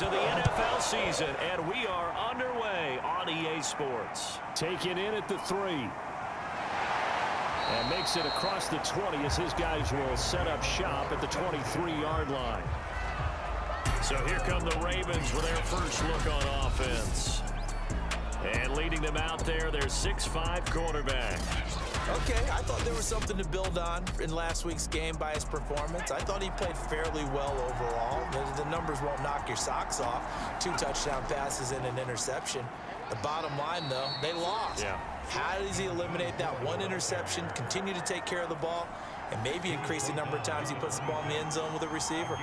weeks of the NFL season, and we are underway on EA Sports. Taken in at the 3. And makes it across the 20 as his guys will set up shop at the 23-yard line. So here come the Ravens with their first look on offense. And leading them out there, their 6'5" quarterback. Okay, I thought there was something to build on in last week's game by his performance. I thought he played fairly well overall. The numbers won't knock your socks off. 2 touchdown passes and an interception. The bottom line, though, they lost. Yeah. How does he eliminate that one interception, continue to take care of the ball, and maybe increase the number of times he puts the ball in the end zone with a receiver?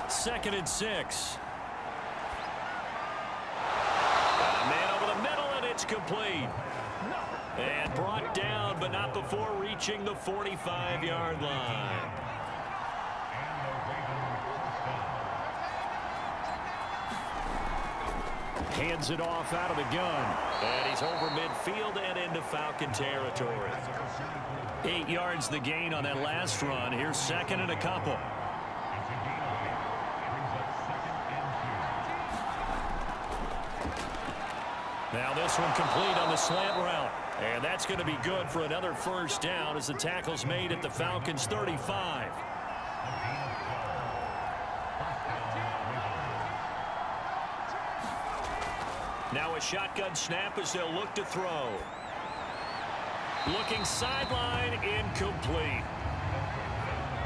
Second and 6. Man over the middle, and it's complete. And brought down, but not before reaching the 45-yard line. Hands it off out of the gun. And he's over midfield and into Falcon territory. 8 yards the gain on that last run. Here's second and a couple. Now this one complete on the slant route. And that's going to be good for another first down as the tackle's made at the Falcons' 35. Now a shotgun snap as they'll look to throw. Looking sideline, incomplete.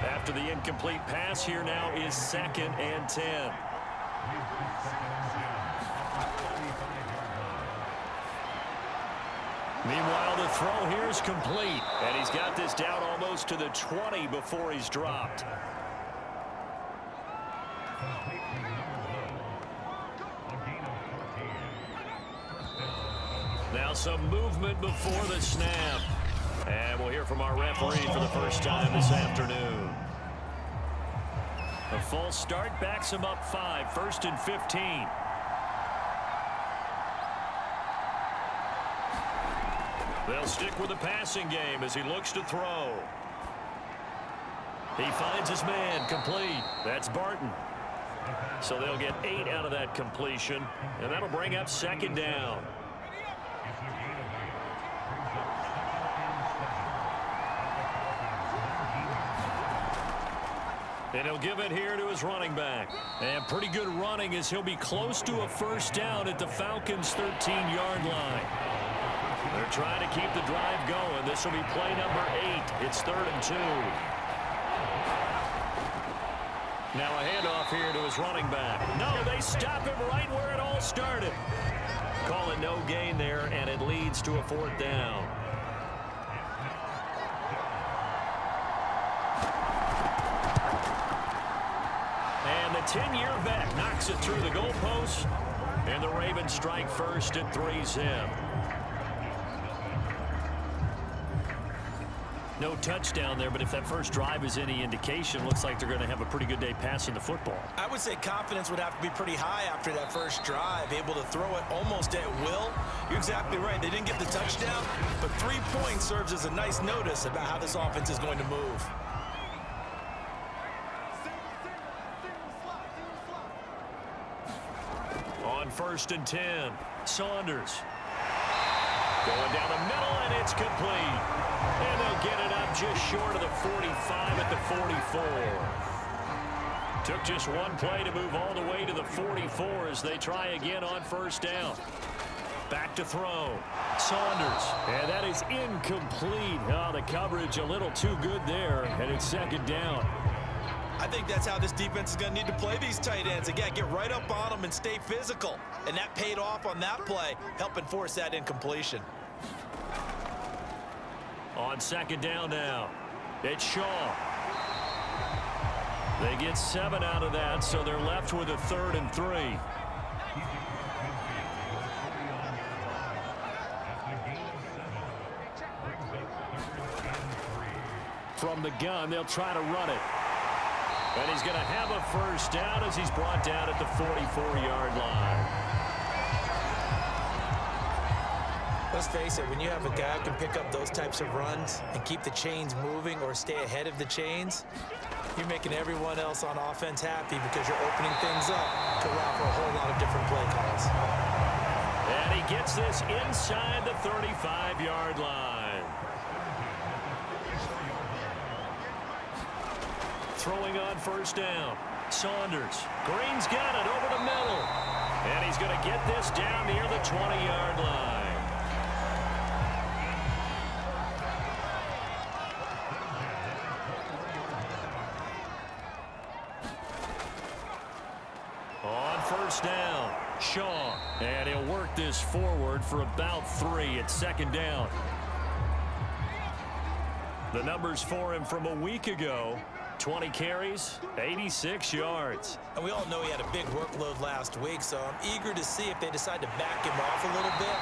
After the incomplete pass, here now is second and 10. Meanwhile, the throw here is complete. And he's got this down almost to the 20 before he's dropped. Now some movement before the snap. And we'll hear from our referee for the first time this afternoon. A false start backs him up 5, first and 15. They'll stick with the passing game as he looks to throw. He finds his man, complete. That's Barton. So they'll get 8 out of that completion, and that'll bring up second down. And he'll give it here to his running back. And pretty good running as he'll be close to a first down at the Falcons' 13-yard line. They're trying to keep the drive going. This will be play number 8. It's 3rd and 2. Now a handoff here to his running back. No, they stop him right where it all started. Calling no gain there, and it leads to a 4th down. And the 10-year vet knocks it through the goalpost. And the Ravens strike first at 3-zip. No touchdown there, but if that first drive is any indication, looks like they're going to have a pretty good day passing the football. I would say confidence would have to be pretty high after that first drive, able to throw it almost at will. You're exactly right. They didn't get the touchdown, but 3 points serves as a nice notice about how this offense is going to move. On 1st and 10, Saunders. Going down the middle, and it's complete. And they'll get it up just short of the 45 at the 44. Took just one play to move all the way to the 44 as they try again on first down. Back to throw. Saunders. And that is incomplete. Oh, the coverage a little too good there, and it's second down. I think that's how this defense is going to need to play these tight ends. Again, get right up on them and stay physical. And that paid off on that play, helping force that incompletion. On second down now, it's Shaw. They get 7 out of that, so they're left with a 3rd and 3. From the gun, they'll try to run it. And he's going to have a first down as he's brought down at the 44-yard line. Let's face it, when you have a guy who can pick up those types of runs and keep the chains moving or stay ahead of the chains, you're making everyone else on offense happy because you're opening things up to allow for a whole lot of different play calls. And he gets this inside the 35-yard line. Throwing on first down. Saunders. Green's got it over the middle. And he's going to get this down near the 20-yard line. On first down, Shaw. And he'll work this forward for about 3 at second down. The numbers for him from a week ago. 20 carries, 86 yards. And we all know he had a big workload last week, so I'm eager to see if they decide to back him off a little bit.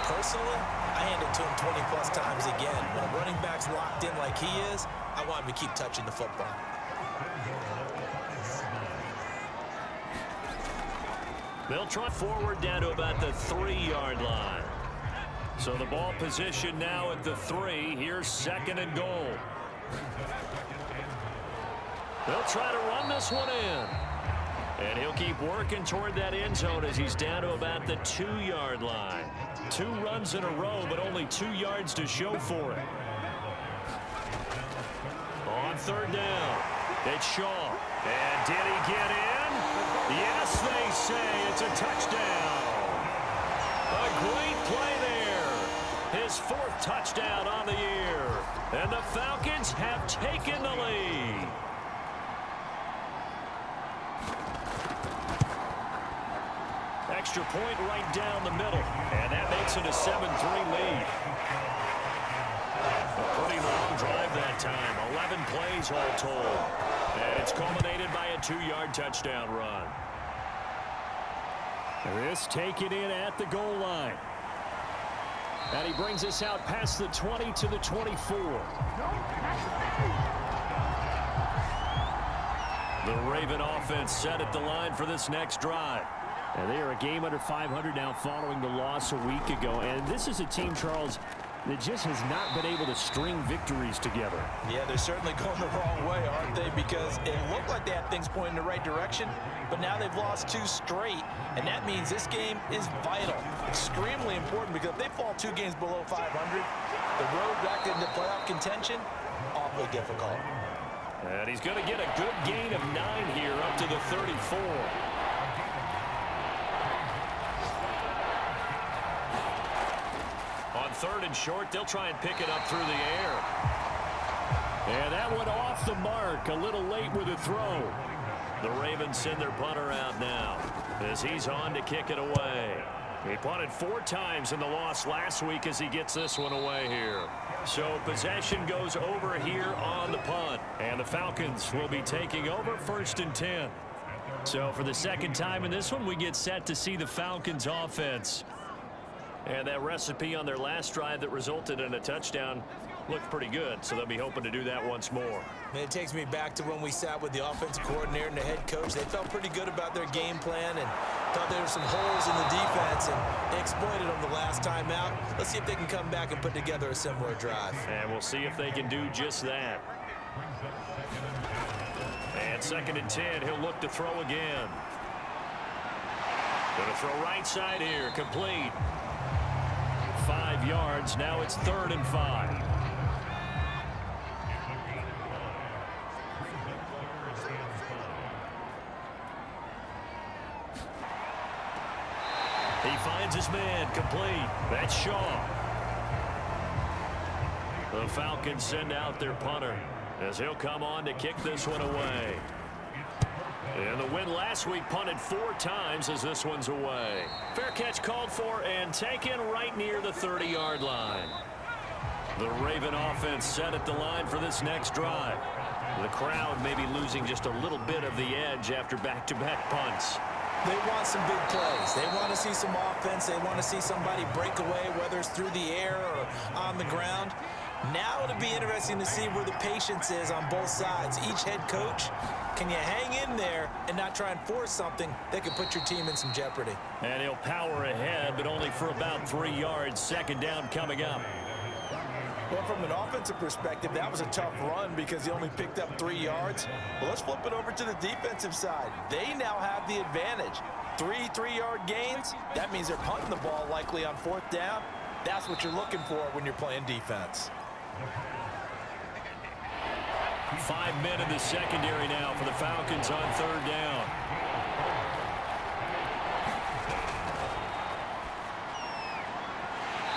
Personally, I hand it to him 20-plus times again. When a running back's locked in like he is, I want him to keep touching the football. They'll try forward down to about the 3-yard line. So the ball position now at the 3. Here's second and goal. They'll try to run this one in. And he'll keep working toward that end zone as he's down to about the 2-yard line. 2 runs in a row, but only 2 yards to show for it. On third down, it's Shaw. And did he get in? Yes, they say it's a touchdown. A great play there. His 4th touchdown on the year. And the Falcons have taken the lead. Extra point right down the middle. And that makes it a 7-3 lead. A pretty long drive that time. 11 plays all told. And it's culminated by a 2-yard touchdown run. This taken in at the goal line. And he brings us out past the 20 to the 24. The Raven offense set at the line for this next drive. And they are a game under 500 now following the loss a week ago. And this is a team, Charles, that just has not been able to string victories together. Yeah, they're certainly going the wrong way, aren't they? Because it looked like they had things pointing in the right direction, but now they've lost 2 straight, and that means this game is vital, extremely important, because if they fall 2 games below 500, the road back into playoff contention, awfully difficult. And he's going to get a good gain of 9 here up to the 34. Third and short, they'll try and pick it up through the air. And that went off the mark, a little late with the throw. The Ravens send their punter out now as he's on to kick it away. He punted 4 times in the loss last week as he gets this one away here. So possession goes over here on the punt. And the Falcons will be taking over 1st and 10. So for the second time in this one, we get set to see the Falcons offense. And that recipe on their last drive that resulted in a touchdown looked pretty good, so they'll be hoping to do that once more. And it takes me back to when we sat with the offensive coordinator and the head coach. They felt pretty good about their game plan and thought there were some holes in the defense, and they exploited them the last time out. Let's see if they can come back and put together a similar drive. And we'll see if they can do just that. And 2nd and 10, he'll look to throw again. Going to throw right side here, complete. 5 yards. Now it's 3rd and 5. He finds his man, complete. That's Shaw. The Falcons send out their punter as he'll come on to kick this one away. And the win last week punted 4 times as this one's away. Fair catch called for and taken right near the 30-yard line. The Raven offense set at the line for this next drive. The crowd may be losing just a little bit of the edge after back-to-back punts. They want some big plays. They want to see some offense. They want to see somebody break away, whether it's through the air or on the ground. Now it'll be interesting to see where the patience is on both sides. Each head coach, can you hang in there and not try and force something that could put your team in some jeopardy? And he'll power ahead, but only for about 3 yards. Second down coming up. Well, from an offensive perspective, that was a tough run because he only picked up 3 yards. Well, let's flip it over to the defensive side. They now have the advantage. 3-3-yard gains, that means they're punting the ball likely on 4th down. That's what you're looking for when you're playing defense. 5 men in the secondary now for the Falcons on 3rd down.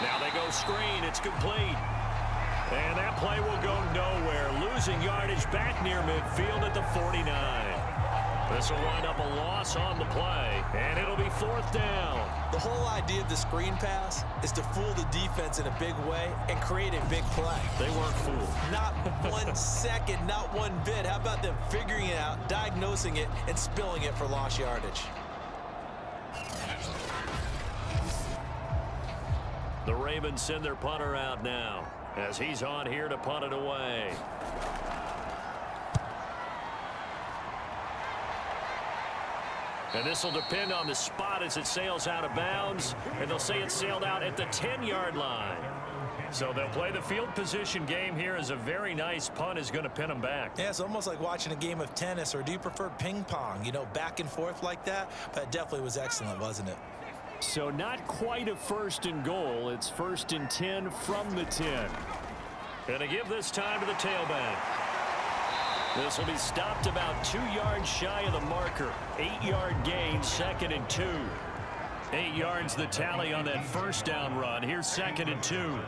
Now they go screen. It's complete. And that play will go nowhere. Losing yardage back near midfield at the 49. This will wind up a loss on the play, and it'll be 4th down. The whole idea of the screen pass is to fool the defense in a big way and create a big play. They weren't fooled. Not 1 second, not 1 bit. How about them figuring it out, diagnosing it, and spilling it for lost yardage? The Ravens send their punter out now as he's on here to punt it away. And this will depend on the spot as it sails out of bounds. And they'll say it sailed out at the 10-yard line. So they'll play the field position game here as a very nice punt is going to pin them back. Yeah, it's almost like watching a game of tennis, or do you prefer ping pong? You know, back and forth like that? But it definitely was excellent, wasn't it? So not quite a 1st and goal. It's 1st and 10 from the 10. Going to give this time to the tailback. This will be stopped about 2 yards shy of the marker. 8-yard gain, 2nd and 2. 8 yards the tally on that 1st down run. Here's 2nd and 2.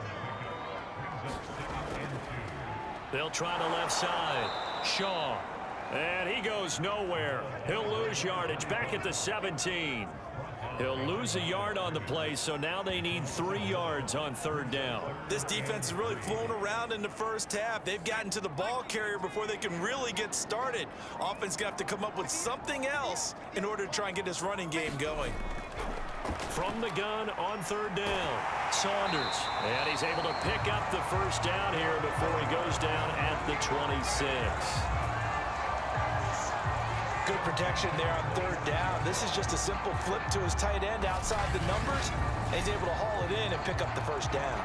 They'll try the left side. Shaw. And he goes nowhere. He'll lose yardage back at the 17. He'll lose a yard on the play, so now they need 3 yards on 3rd down. This defense has really flown around in the first half. They've gotten to the ball carrier before they can really get started. Offense going to have to come up with something else in order to try and get this running game going. From the gun on 3rd down, Saunders. And he's able to pick up the 1st down here before he goes down at the 26. Good protection there on 3rd down. This is just a simple flip to his tight end outside the numbers, and he's able to haul it in and pick up the 1st down.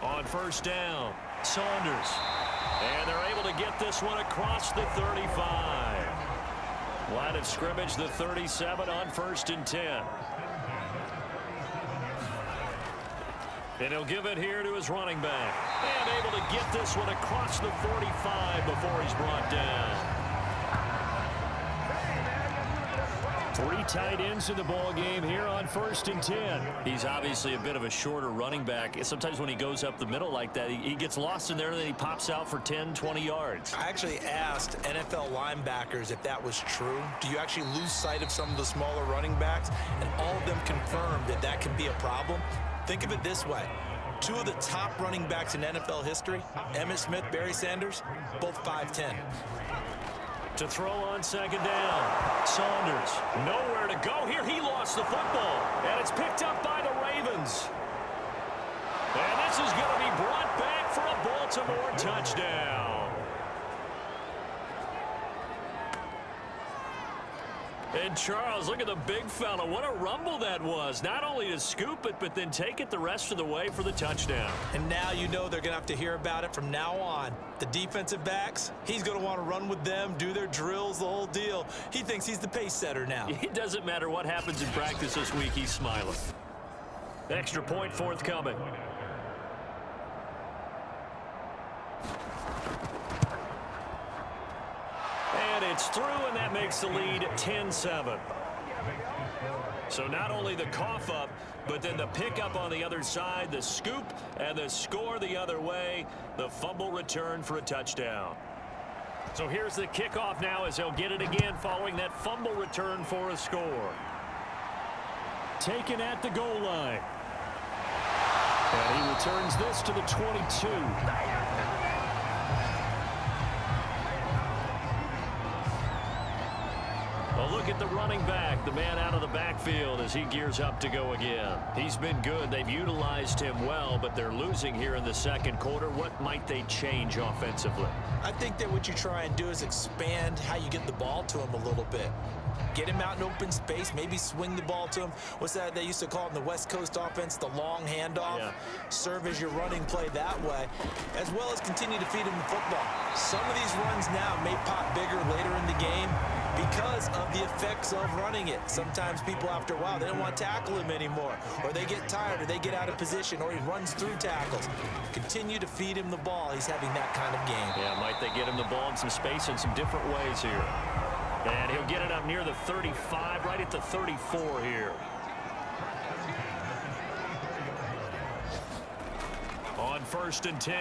On 1st down, Saunders. And they're able to get this one across the 35. Line of scrimmage, the 37 on 1st and 10. And he'll give it here to his running back. And able to get this one across the 45 before he's brought down. 3 tight ends in the ball game here on 1st and 10. He's obviously a bit of a shorter running back. Sometimes when he goes up the middle like that, he gets lost in there and then he pops out for 10, 20 yards. I actually asked NFL linebackers if that was true. Do you actually lose sight of some of the smaller running backs? And all of them confirmed that that can be a problem. Think of it this way. 2 of the top running backs in NFL history, Emmitt Smith, Barry Sanders, both 5'10". To throw on 2nd down, Saunders nowhere to go here. He lost the football, and it's picked up by the Ravens. And this is going to be brought back for a Baltimore touchdown. And Charles, look at the big fella. What a rumble that was. Not only to scoop it, but then take it the rest of the way for the touchdown. And now you know they're going to have to hear about it from now on. The defensive backs, he's going to want to run with them, do their drills, the whole deal. He thinks he's the pace setter now. It doesn't matter what happens in practice this week. He's smiling. Extra point forthcoming. And it's through, and that makes the lead 10-7. So not only the cough up, but then the pickup on the other side, the scoop, and the score the other way, the fumble return for a touchdown. So here's the kickoff now as they'll get it again following that fumble return for a score. Taken at the goal line. And he returns this to the 22. A look at the running back, the man out of the backfield as he gears up to go again. He's been good. They've utilized him well, but they're losing here in the second quarter. What might they change offensively? I think that what you try and do is expand how you get the ball to him a little bit. Get him out in open space, maybe swing the ball to him. What's that they used to call it in the West Coast offense, the long handoff? Yeah. Serve as your running play that way, as well as continue to feed him the football. Some of these runs now may pop bigger later in the game because of the effects of running it. Sometimes people, after a while, they don't want to tackle him anymore, or they get tired, or they get out of position, or he runs through tackles. Continue to feed him the ball. He's having that kind of game. Yeah, might they get him the ball in some space in some different ways here. And he'll get it up near the 35, right at the 34 here. On 1st and 10,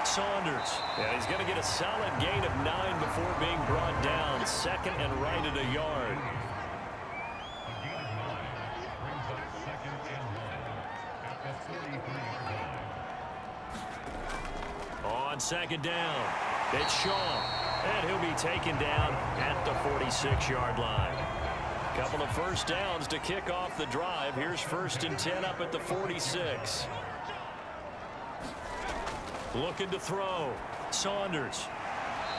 Saunders. And he's going to get a solid gain of 9 before being brought down. Second and right at a yard. On 2nd down, it's Shaw. And he'll be taken down at the 46-yard line. Couple of first downs to kick off the drive. Here's 1st and 10 up at the 46. Looking to throw. Saunders.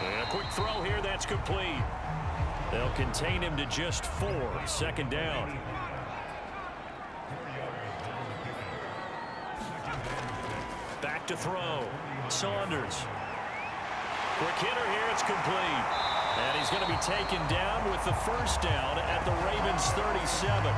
And a quick throw here. That's complete. They'll contain him to just 4. 2nd down. Back to throw. Saunders. Quick hitter here, it's complete. And he's going to be taken down with the first down at the Ravens 37.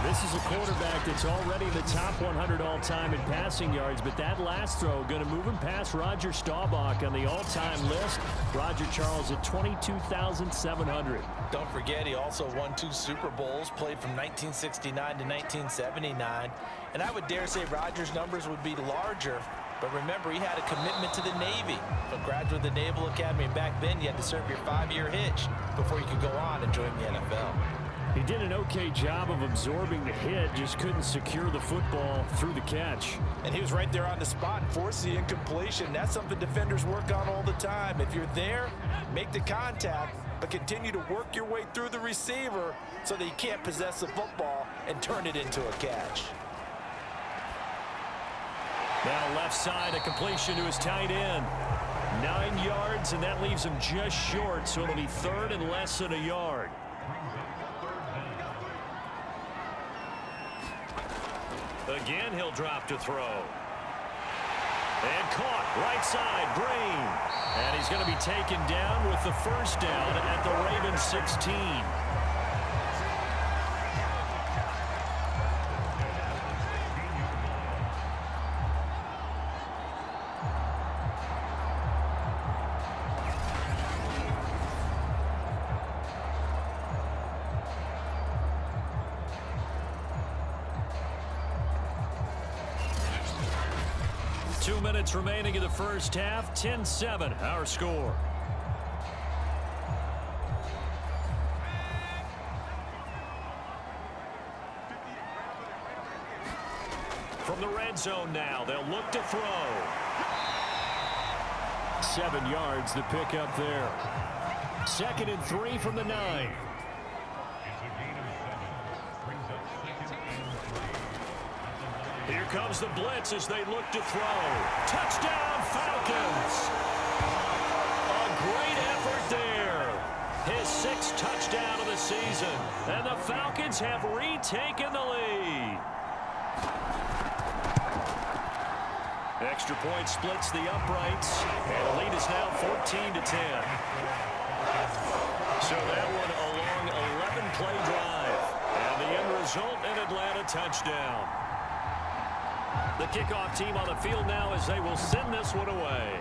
This is a quarterback that's already in the top 100 all-time in passing yards, but that last throw going to move him past Roger Staubach on the all-time list. Roger Charles at 22,700. Don't forget, he also won 2 Super Bowls, played from 1969 to 1979. And I would dare say Roger's numbers would be larger. But remember, he had a commitment to the Navy. A graduate of the Naval Academy. Back then, you had to serve your 5-year hitch before you could go on and join the NFL. He did an okay job of absorbing the hit, just couldn't secure the football through the catch. And he was right there on the spot and forced the incompletion. That's something defenders work on all the time. If you're there, make the contact, but continue to work your way through the receiver so that he can't possess the football and turn it into a catch. Now left side, a completion to his tight end. 9 yards, and that leaves him just short, so it'll be 3rd and less than a yard. Again, he'll drop to throw. And caught, right side, Green. And he's going to be taken down with the first down at the Ravens 16. Remaining in the first half, 10-7, our score. From the red zone now, they'll look to throw. 7 yards the pick up there. 2nd and 3 from the 9. Here comes the blitz as they look to throw. Touchdown, Falcons! A great effort there. His 6th touchdown of the season. And the Falcons have retaken the lead. Extra point splits the uprights. And the lead is now 14-10. So that one a long 11-play drive. And the end result, an Atlanta touchdown. The kickoff team on the field now as they will send this one away.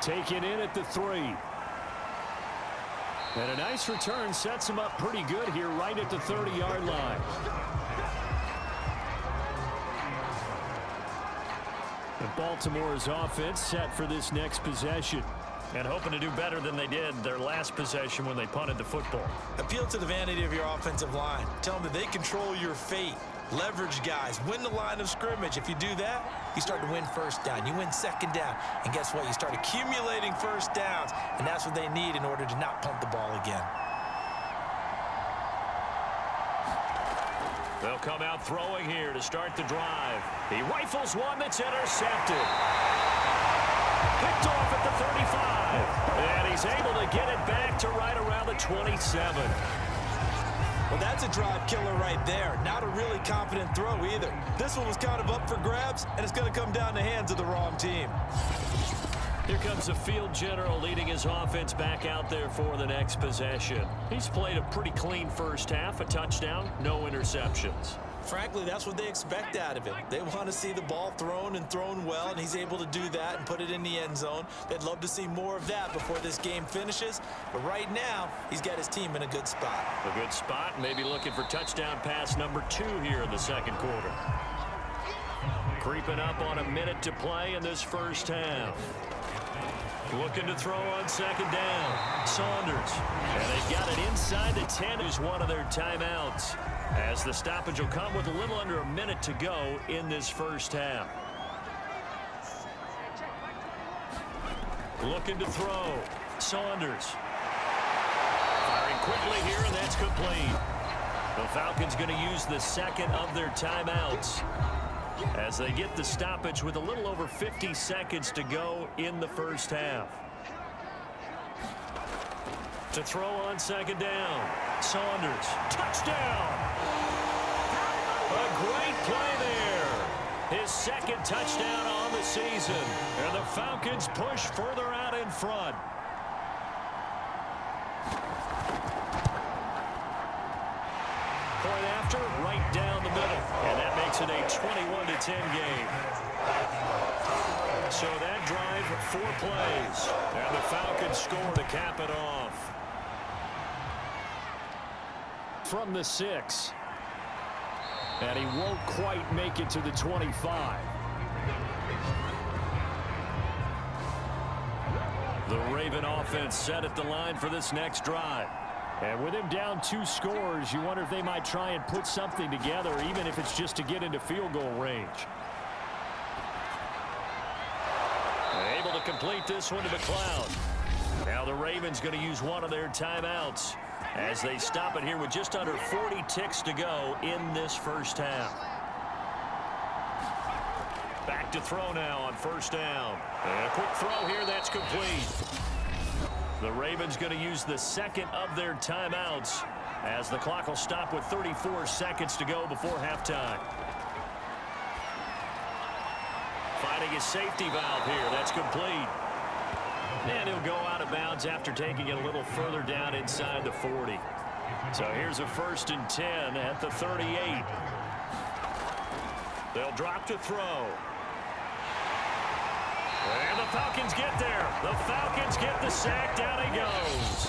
Taken in at the 3. And a nice return sets him up pretty good here right at the 30-yard line. And Baltimore's offense set for this next possession. And hoping to do better than they did their last possession when they punted the football. Appeal to the vanity of your offensive line. Tell them that they control your fate. Leverage guys. Win the line of scrimmage. If you do that, you start to win first down. You win second down. And guess what? You start accumulating first downs. And that's what they need in order to not punt the ball again. They'll come out throwing here to start the drive. He rifles one that's intercepted. Picked off at the 35. And he's able to get it back to right around the 27. Well, that's a drive killer right there. Not a really confident throw either. This one was kind of up for grabs, and it's going to come down the hands of the wrong team. Here comes the field general leading his offense back out there for the next possession. He's played a pretty clean first half, a touchdown, no interceptions. Frankly, that's what they expect out of him. They want to see the ball thrown and thrown well, and he's able to do that and put it in the end zone. They'd love to see more of that before this game finishes. But right now, he's got his team in a good spot. A good spot, maybe looking for touchdown pass number 2 here in the second quarter. Creeping up on a minute to play in this first half. Looking to throw on second down. Saunders. And they've got it inside the 10, who's one of their timeouts. As the stoppage will come with a little under a minute to go in this first half. Looking to throw. Saunders. Firing quickly here, and that's complete. The Falcons going to use the second of their timeouts as they get the stoppage with a little over 50 seconds to go in the first half. To throw on second down. Saunders. Touchdown! A great play there. His second touchdown on the season. And the Falcons push further out in front. Point after, right down the middle. And that makes it a 21-10 game. So that drive, 4 plays. And the Falcons score to cap it off. From the 6. And he won't quite make it to the 25. The Raven offense set at the line for this next drive. And with him down 2 scores, you wonder if they might try and put something together, even if it's just to get into field goal range. Able to complete this one to McLeod. Now the Ravens going to use one of their timeouts as they stop it here with just under 40 ticks to go in this first half. Back to throw now on first down. And a quick throw here, that's complete. The Ravens going to use the second of their timeouts as the clock will stop with 34 seconds to go before halftime. Finding his safety valve here, that's complete. And he'll go out of bounds after taking it a little further down inside the 40. So here's a 1st and 10 at the 38. They'll drop to throw. And the Falcons get there. The Falcons get the sack. Down he goes.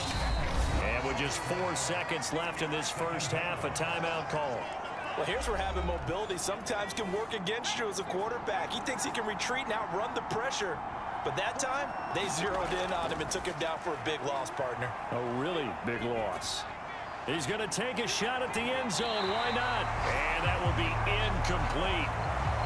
And with just 4 seconds left in this first half, a timeout call. Well, here's where having mobility sometimes can work against you as a quarterback. He thinks he can retreat and outrun the pressure. But that time, they zeroed in on him and took him down for a big loss, partner. A really big loss. He's going to take a shot at the end zone. Why not? And that will be incomplete.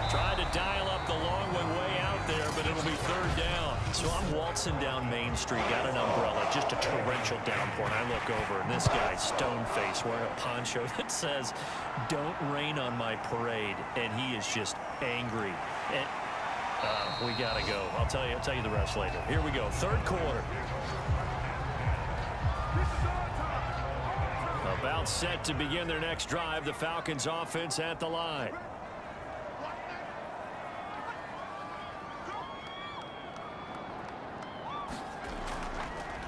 Trying to dial up the long way out there, but it'll be 3rd down. So I'm waltzing down Main Street, got an umbrella, just a torrential downpour, and I look over, and this guy's stone-faced wearing a poncho that says, "Don't rain on my parade," and he is just angry. And we got to go. I'll tell you the rest later. Here we go, 3rd quarter. About set to begin their next drive. The Falcons offense at the line.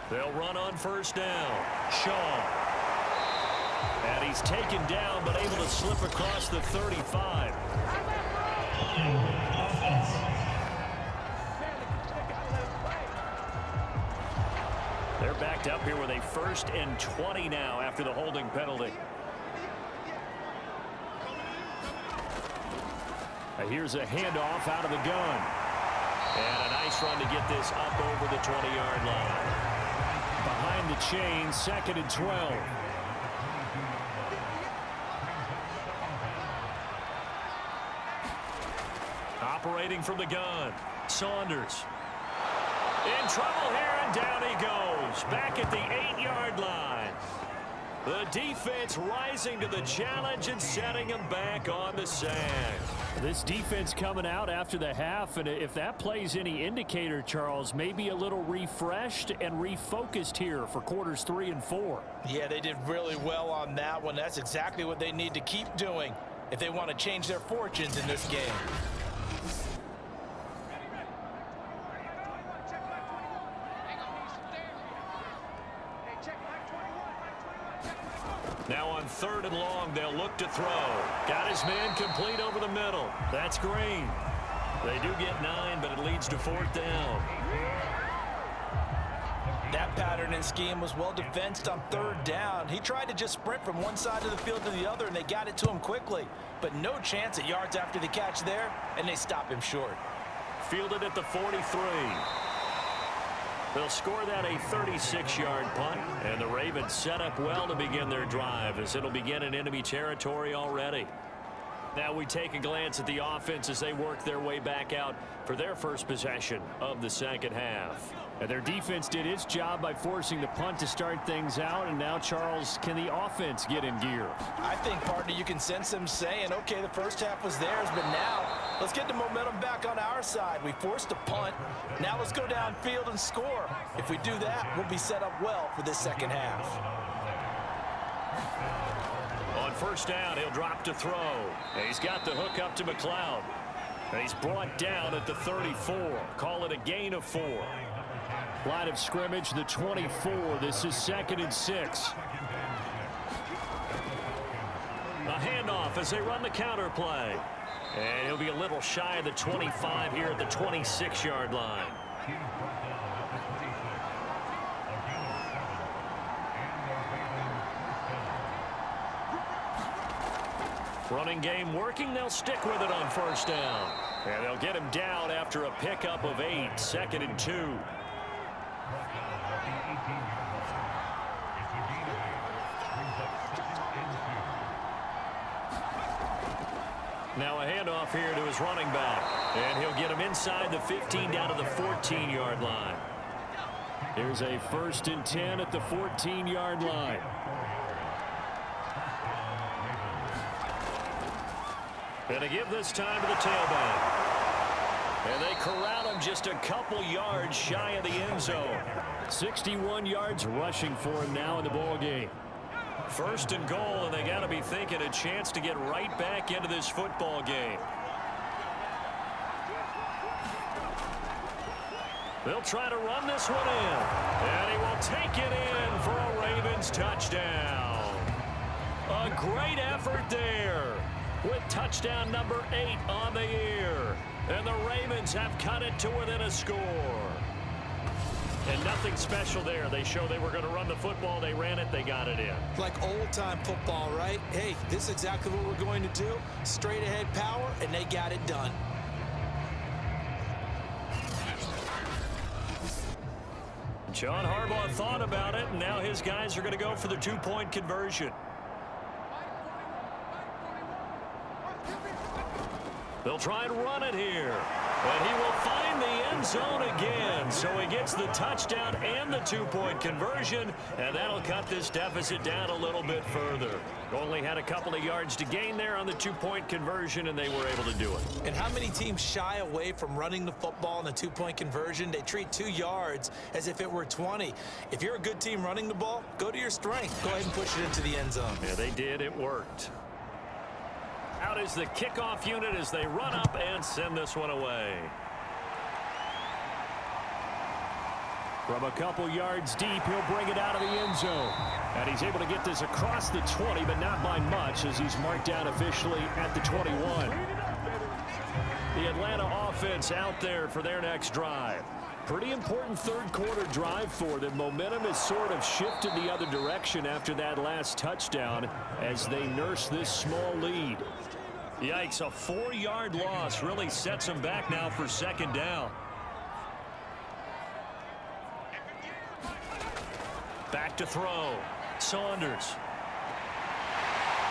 They'll run on first down. Shaw. And he's taken down, but able to slip across the 35. They're backed up here with a 1st and 20 now after the holding penalty. Here's a handoff out of the gun. And a nice run to get this up over the 20-yard line. Behind the chain, 2nd and 12. Operating from the gun, Saunders. In trouble here, and down he goes. Back at the 8-yard line. The defense rising to the challenge and setting him back on the sand. This defense coming out after the half, and if that plays any indicator, Charles, maybe a little refreshed and refocused here for quarters 3 and 4. Yeah, they did really well on that one. That's exactly what they need to keep doing if they want to change their fortunes in this game. Now on 3rd and long, they'll look to throw. Got his man complete over the middle. That's Green. They do get 9, but it leads to 4th down. That pattern and scheme was well defensed on 3rd down. He tried to just sprint from one side of the field to the other, and they got it to him quickly. But no chance at yards after the catch there, and they stop him short. Fielded at the 43. They'll score that a 36-yard punt, and the Ravens set up well to begin their drive as it'll begin in enemy territory already. Now we take a glance at the offense as they work their way back out for their first possession of the 2nd half. And their defense did its job by forcing the punt to start things out, and now, Charles, can the offense get in gear? I think, partner, you can sense them saying, okay, the first half was theirs, but now let's get the momentum back on our side. We forced a punt. Now let's go downfield and score. If we do that, we'll be set up well for this 2nd half. On 1st down, he'll drop to throw. He's got the hook up to McLeod. And he's brought down at the 34. Call it a gain of 4. Line of scrimmage, the 24. This is 2nd and 6. A handoff as they run the counter play. And he'll be a little shy of the 25 here at the 26-yard line. Running game working. They'll stick with it on 1st down. And they'll get him down after a pickup of 8. 2nd and 2. Now a handoff here to his running back. And he'll get him inside the 15 down to the 14-yard line. Here's a 1st and 10 at the 14-yard line. And to give this time to the tailback. And they corral him just a couple yards shy of the end zone. 61 yards rushing for him now in the ball game. 1st and goal, and they got to be thinking a chance to get right back into this football game. They'll try to run this one in. And he will take it in for a Ravens touchdown. A great effort there, with touchdown number 8 on the year. And the Ravens have cut it to within a score. And nothing special there. They show they were going to run the football. They ran it. They got it in. Like old-time football, right? Hey, this is exactly what we're going to do. Straight ahead power, and they got it done. John Harbaugh thought about it, and now his guys are going to go for the 2-point conversion. They'll try and run it here. And he will find the end zone again. So he gets the touchdown and the 2-point conversion. And that'll cut this deficit down a little bit further. Only had a couple of yards to gain there on the 2-point conversion, and they were able to do it. And how many teams shy away from running the football in the 2-point conversion? They treat 2 yards as if it were 20. If you're a good team running the ball, go to your strength. Go ahead and push it into the end zone. Yeah, they did. It worked. Out is the kickoff unit as they run up and send this one away. From a couple yards deep, he'll bring it out of the end zone. And he's able to get this across the 20, but not by much, as he's marked down officially at the 21. The Atlanta offense out there for their next drive. Pretty important third-quarter drive for them. Momentum has sort of shifted the other direction after that last touchdown as they nurse this small lead. Yikes, a 4-yard loss really sets them back now for 2nd down. Back to throw. Saunders.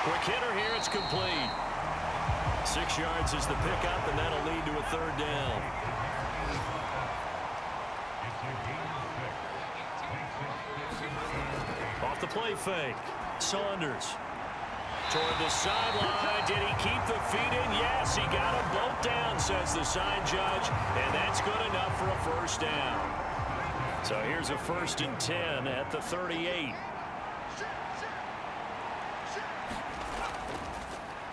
Quick hitter here. It's complete. 6 yards is the pickup, and that'll lead to a 3rd down. Off the play fake. Saunders. Toward the sideline. Did he keep the feet in? Yes, he got them both down, says the sign judge, and that's good enough for a 1st down. So here's a 1st and 10 at the 38.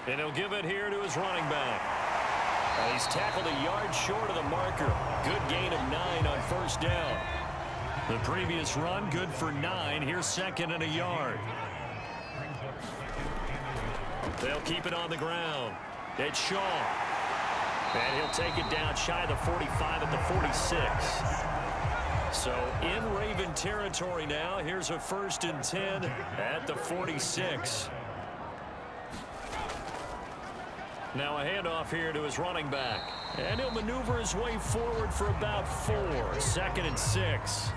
And he'll give it here to his running back. He's tackled a yard short of the marker. Good gain of 9 on 1st down. The previous run, good for 9. Here's 2nd and a yard. They'll keep it on the ground. It's Shaw. And he'll take it down shy of the 45 at the 46. So in Raven territory now. Here's a 1st and 10 at the 46. Now a handoff here to his running back. And he'll maneuver his way forward for about 4. 2nd and 6.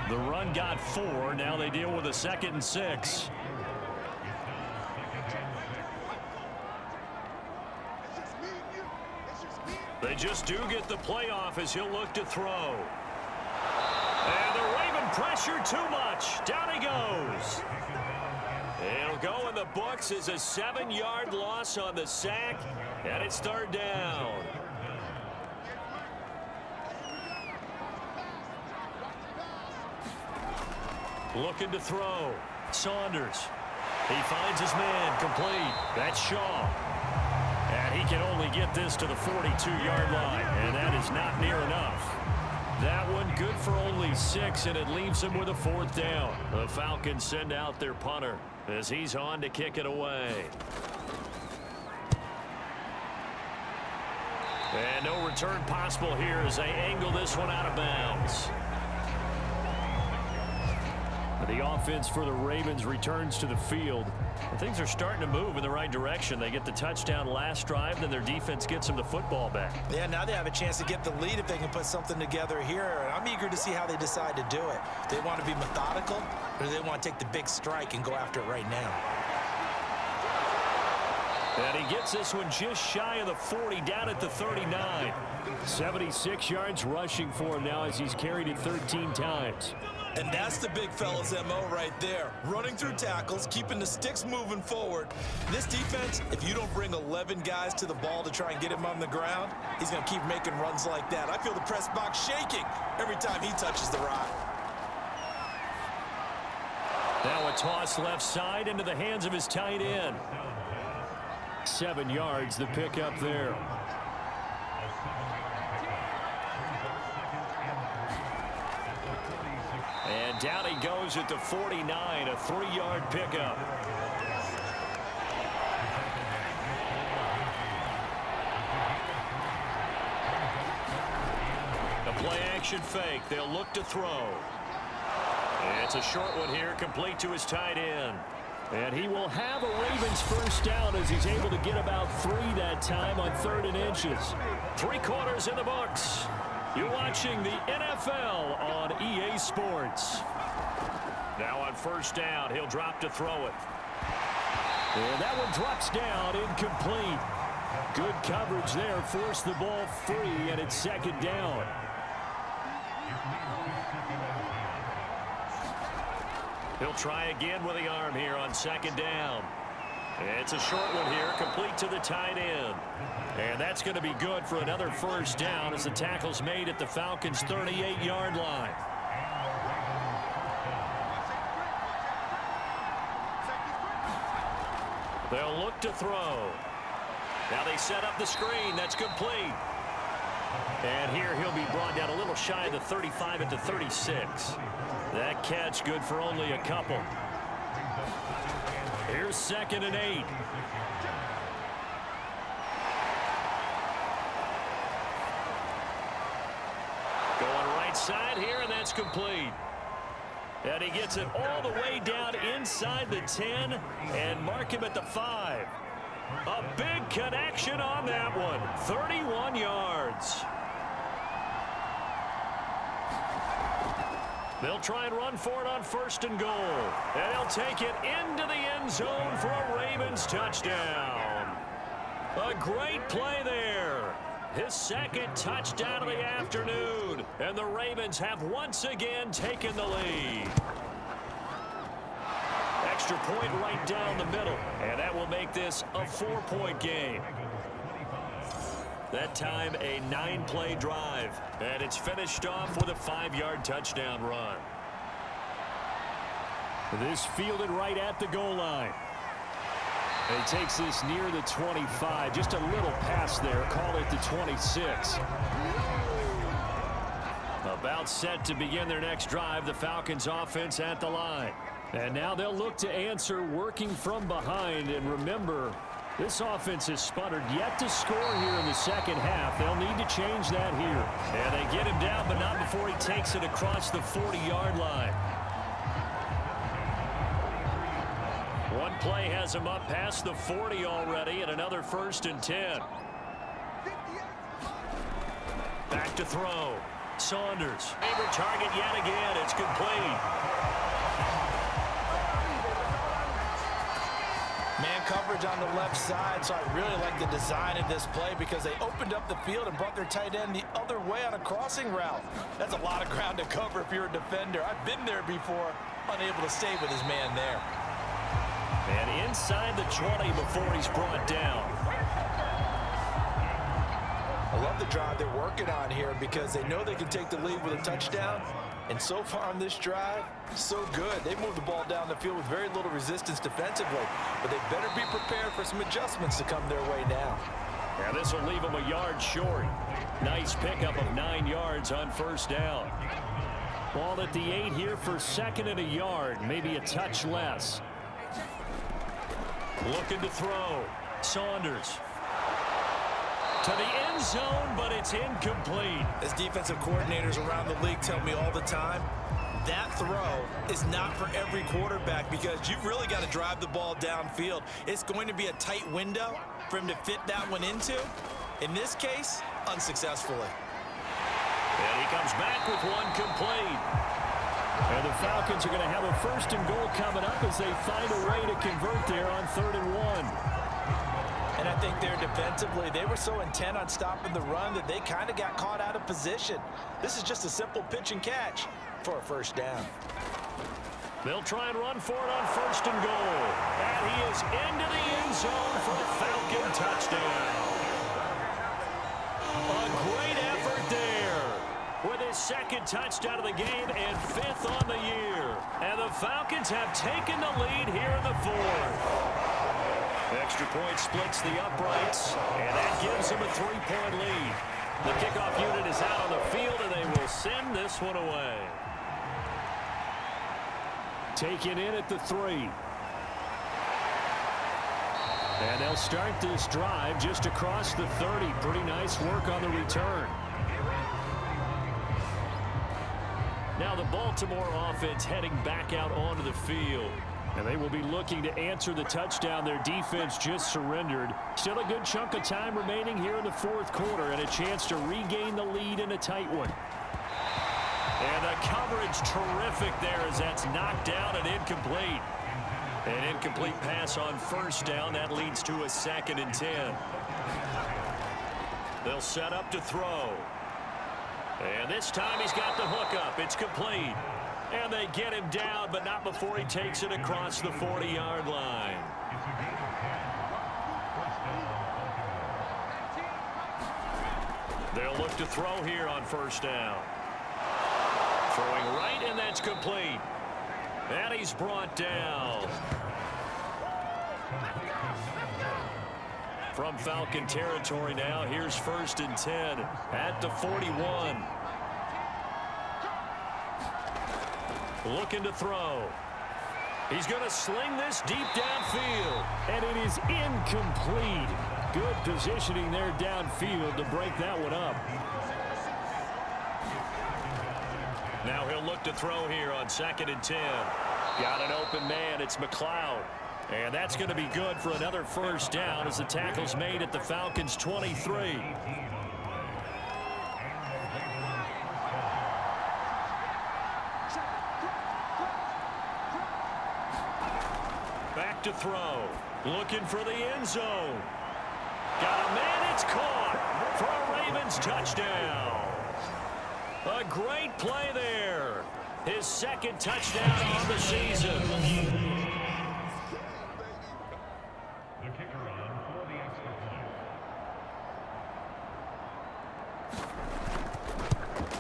The run got 4. Now they deal with a 2nd and 6. They just do get the playoff as he'll look to throw. And the Raven pressure too much. Down he goes. It'll go in the books as a 7-yard loss on the sack, and it's 3rd down. Looking to throw. Saunders. He finds his man complete. That's Shaw. And he can only get this to the 42-yard line, and that is not near enough. That one good for only 6, and it leaves him with a 4th down. The Falcons send out their punter as he's on to kick it away. And no return possible here as they angle this one out of bounds. The offense for the Ravens returns to the field. And things are starting to move in the right direction. They get the touchdown last drive, then their defense gets them the football back. Yeah, now they have a chance to get the lead if they can put something together here. And I'm eager to see how they decide to do it. Do they want to be methodical, or do they want to take the big strike and go after it right now? And he gets this one just shy of the 40, down at the 39. 76 yards rushing for him now as he's carried it 13 times. And that's the big fella's MO right there. Running through tackles, keeping the sticks moving forward. This defense, if you don't bring 11 guys to the ball to try and get him on the ground, he's going to keep making runs like that. I feel the press box shaking every time he touches the rock. Now a toss left side into the hands of his tight end. 7 yards, the pickup there. And down he goes at the 49, a 3-yard pickup. The play action fake. They'll look to throw. It's a short one here, complete to his tight end. And he will have a Ravens 1st down as he's able to get about 3 that time on 3rd and inches. 3 quarters in the books. You're watching the NFL on EA Sports. Now on 1st down, he'll drop to throw it. And that one drops down, incomplete. Good coverage there, forced the ball free, and it's 2nd down. He'll try again with the arm here on 2nd down. It's a short one here, complete to the tight end. And that's going to be good for another 1st down as the tackle's made at the Falcons' 38-yard line. They'll look to throw. Now they set up the screen. That's complete. And here he'll be brought down a little shy of the 35 at the 36. That catch good for only a couple. Here's 2nd and 8. Going right side here, and that's complete. And he gets it all the way down inside the 10 and mark him at the 5. A big connection on that one. 31 yards. They'll try and run for it on 1st and goal. And he'll take it into the end zone for a Ravens touchdown. A great play there. His second touchdown of the afternoon. And the Ravens have once again taken the lead. Extra point right down the middle. And that will make this a 4-point game. That time a 9-play drive. And it's finished off with a 5-yard touchdown run. This fielded right at the goal line. And he takes this near the 25. Just a little pass there. Call it the 26. About set to begin their next drive. The Falcons offense at the line. And now they'll look to answer working from behind. And remember, this offense has sputtered yet to score here in the second half. They'll need to change that here. And they get him down, but not before he takes it across the 40-yard line. One play has him up past the 40 already, and another 1st and 10. Back to throw. Saunders. Favorite target yet again. It's complete. Man coverage on the left side, so I really like the design of this play because they opened up the field and brought their tight end the other way on a crossing route. That's a lot of ground to cover if you're a defender. I've been there before, unable to stay with his man there. And inside the 20 before he's brought down. I love the drive they're working on here because they know they can take the lead with a touchdown. And so far on this drive, so good. They moved the ball down the field with very little resistance defensively. But they better be prepared for some adjustments to come their way now. And this will leave them a yard short. Nice pickup of 9 yards on 1st down. Ball at the 8 here for 2nd and a yard. Maybe a touch less. Looking to throw. Saunders. To the end zone, but it's incomplete. As defensive coordinators around the league tell me all the time, that throw is not for every quarterback because you've really got to drive the ball downfield. It's going to be a tight window for him to fit that one into. In this case, unsuccessfully. And he comes back with one complete. And the Falcons are going to have a 1st and goal coming up as they find a way to convert there on 3rd and 1. And I think there defensively, they were so intent on stopping the run that they kind of got caught out of position. This is just a simple pitch and catch for a 1st down. They'll try and run for it on 1st and goal. And he is into the end zone for a Falcon touchdown. A great effort there with his 2nd touchdown of the game and 5th on the year. And the Falcons have taken the lead here in the 4th. Extra point splits the uprights, and that gives them a 3-point lead. The kickoff unit is out on the field, and they will send this one away. Taken in at the 3. And they'll start this drive just across the 30. Pretty nice work on the return. Now the Baltimore offense heading back out onto the field. And they will be looking to answer the touchdown their defense just surrendered. Still a good chunk of time remaining here in the 4th quarter and a chance to regain the lead in a tight one. And the coverage terrific there as that's knocked down and incomplete. An incomplete pass on 1st down. That leads to a 2nd and 10. They'll set up to throw. And this time he's got the hook up. It's complete. And they get him down, but not before he takes it across the 40-yard line. They'll look to throw here on 1st down. Throwing right, and that's complete. And he's brought down. From Falcon territory now, here's 1st and 10 at the 41. Looking to throw. He's going to sling this deep downfield. And it is incomplete. Good positioning there downfield to break that one up. Now he'll look to throw here on 2nd and 10. Got an open man. It's McLeod. And that's going to be good for another 1st down as the tackle's made at the Falcons' 23. back to throw. Looking for the end zone. Got a man, it's caught for a Ravens touchdown. A great play there. His second touchdown on the season.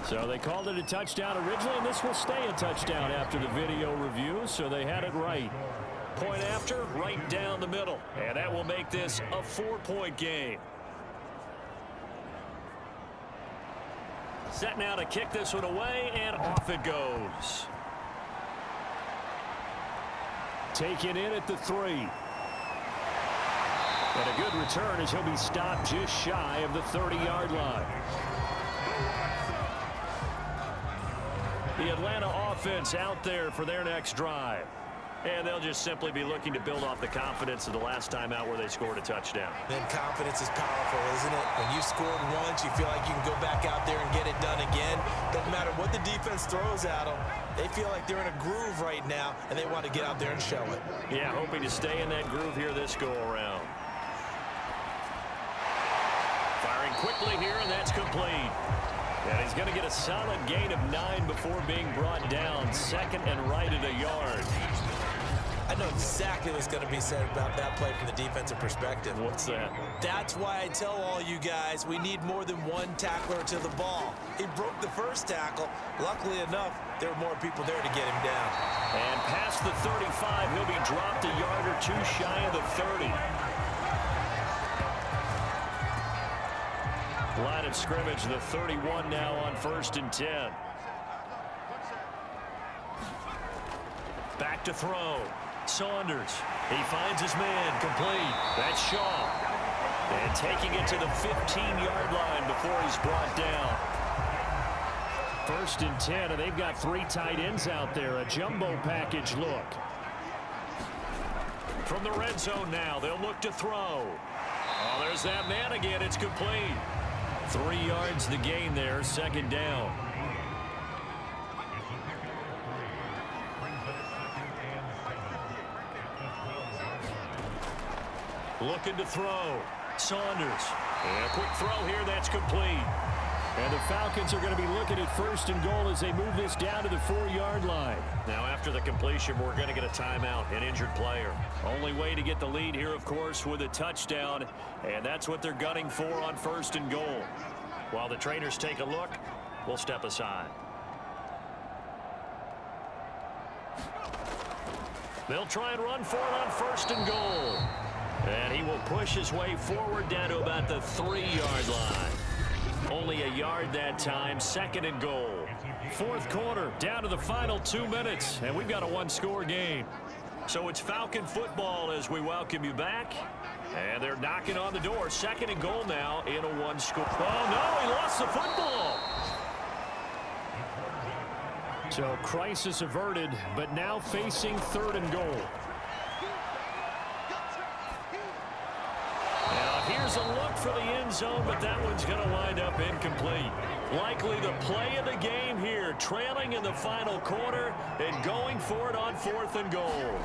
So they called it a touchdown originally, and this will stay a touchdown after the video review, so they had it right. Point after, right down the middle. And that will make this a 4-point game. Set now to kick this one away, and off it goes. Taken in at the 3. And a good return as he'll be stopped just shy of the 30-yard line. The Atlanta offense out there for their next drive. And they'll just simply be looking to build off the confidence of the last time out where they scored a touchdown. Then confidence is powerful, isn't it? When you scored once, you feel like you can go back out there and get it done again. Doesn't matter what the defense throws at them. They feel like they're in a groove right now, and they want to get out there and show it. Yeah, hoping to stay in that groove here this go-around. Firing quickly here, and that's complete. And he's going to get a solid gain of 9 before being brought down. Second and right at a yard. I know exactly what's going to be said about that play from the defensive perspective. What's that? That's why I tell all you guys we need more than one tackler to the ball. He broke the first tackle. Luckily enough, there were more people there to get him down. And past the 35, he'll be dropped a yard or two shy of the 30. Line of scrimmage, the 31 now on 1st and 10. Back to throw. Saunders. He finds his man. Complete. That's Shaw. And taking it to the 15-yard line before he's brought down. 1st and 10, and they've got 3 tight ends out there. A jumbo package look. From the red zone now, they'll look to throw. Oh, there's that man again. It's complete. 3 yards the gain there, 2nd down. Looking to throw. Saunders. And a quick throw here, that's complete. And the Falcons are going to be looking at 1st and goal as they move this down to the 4-yard line. Now after the completion, we're going to get a timeout, an injured player. Only way to get the lead here, of course, with a touchdown. And that's what they're gunning for on 1st and goal. While the trainers take a look, we'll step aside. They'll try and run for it on 1st and goal. And he will push his way forward down to about the 3-yard line. Only a yard that time, 2nd and goal. 4th quarter, down to the final 2 minutes, and we've got a 1-score game. So it's Falcon football as we welcome you back. And they're knocking on the door. 2nd and goal now in a 1-score. Oh, no, he lost the football. So crisis averted, but now facing 3rd and goal. Here's a look for the end zone, but that one's going to wind up incomplete. Likely the play of the game here, trailing in the final quarter and going for it on 4th and goal.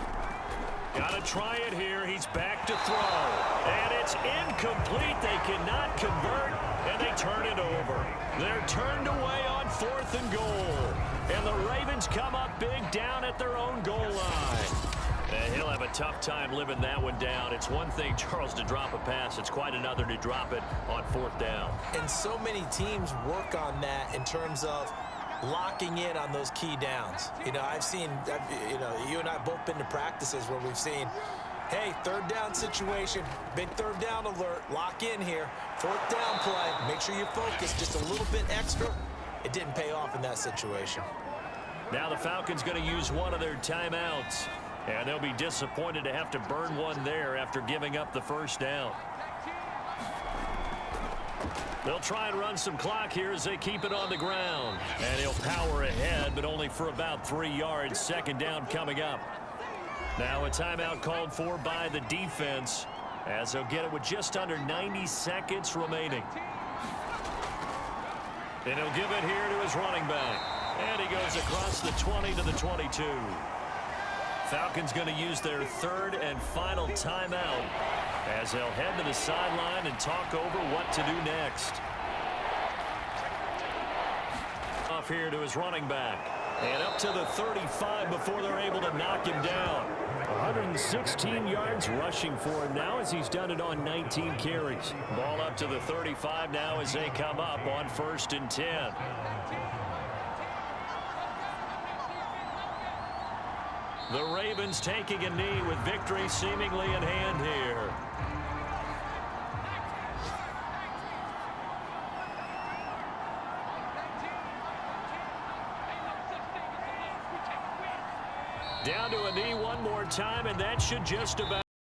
Got to try it here. He's back to throw. And it's incomplete. They cannot convert, and they turn it over. They're turned away on 4th and goal. And the Ravens come up big down at their own goal line. And he'll have a tough time living that one down. It's one thing, Charles, to drop a pass. It's quite another to drop it on 4th down. And so many teams work on that in terms of locking in on those key downs. You know, I've seen, you and I both been to practices where we've seen, hey, 3rd down situation, big 3rd down alert, lock in here. 4th down play, make sure you're focused just a little bit extra. It didn't pay off in that situation. Now the Falcons going to use one of their timeouts. And they'll be disappointed to have to burn one there after giving up the 1st down. They'll try and run some clock here as they keep it on the ground. And he'll power ahead, but only for about 3 yards. 2nd down coming up. Now a timeout called for by the defense as they'll get it with just under 90 seconds remaining. And he'll give it here to his running back. And he goes across the 20 to the 22. Falcons going to use their third and final timeout as they'll head to the sideline and talk over what to do next. Off here to his running back. And up to the 35 before they're able to knock him down. 116 yards rushing for him now as he's done it on 19 carries. Ball up to the 35 now as they come up on 1st and 10. The Ravens taking a knee with victory seemingly in hand here. Down to a knee one more time, and that should just about